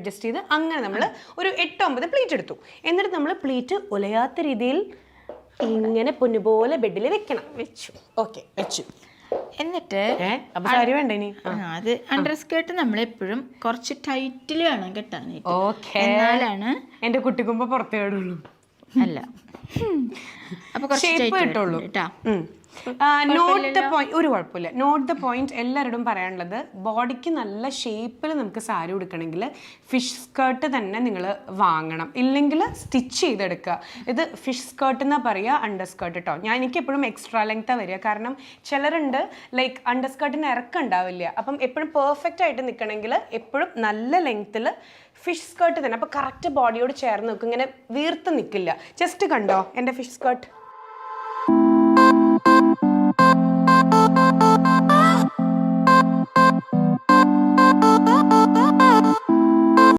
Adjust ചെയ്ത് അങ്ങനെ നമ്മൾ ഒരു 8-9 പ്ലീറ്റ് എടുത്തു. എന്നിട്ട് നമ്മൾ പ്ലീറ്റ് ഉലയാത്ത രീതിയിൽ ഇങ്ങനെ പൊന്നുപോലെ ബെഡിൽ വെക്കണം. വെച്ചു. ഓക്കെ, വെച്ചു. എന്നിട്ട് അപ്പൊ സാരി വേണ്ട ഇനി? അത് അണ്ടർ സ്കേർട്ട് നമ്മളെപ്പോഴും കുറച്ച് ടൈറ്റിൽ വേണം കെട്ടാനായിട്ട്. ഓക്കെ, എന്നാലാണ് എന്റെ കുട്ടിക്കുമ്പോ പുറത്തേ കേടുള്ളൂ. അല്ല, അപ്പൊ കുറച്ച് കിട്ടുള്ളൂ. Note the point. ഒരു കുഴപ്പമില്ല. നോട്ട് ദ പോയിന്റ് എല്ലാവരോടും പറയാനുള്ളത്, ബോഡിക്ക് നല്ല ഷേപ്പിൽ നമുക്ക് സാരി ഉടുക്കണമെങ്കിൽ ഫിഷ് സ്കേർട്ട് തന്നെ നിങ്ങൾ വാങ്ങണം, ഇല്ലെങ്കിൽ സ്റ്റിച്ച് ചെയ്തെടുക്കുക. ഇത് ഫിഷ് സ്കേർട്ട് എന്നാ പറയുക, അണ്ടർ സ്കേർട്ട് കേട്ടോ. എനിക്ക് എപ്പോഴും എക്സ്ട്രാ ലെങ്ത്താണ് വരിക. കാരണം ചിലരുണ്ട് ലൈക്ക് അണ്ടർ സ്കേർട്ടിന് ഇറക്കം ഉണ്ടാവില്ല. അപ്പം എപ്പോഴും പെർഫെക്റ്റ് ആയിട്ട് നിൽക്കണമെങ്കിൽ എപ്പോഴും നല്ല ലെങ്ത്തിൽ ഫിഷ് സ്കേർട്ട് തന്നെ. അപ്പോൾ കറക്റ്റ് ബോഡിയോട് ചേർന്ന് നിൽക്കും, ഇങ്ങനെ വീർത്ത് നിൽക്കില്ല. ജസ്റ്റ് കണ്ടോ എൻ്റെ ഫിഷ് സ്കേർട്ട്?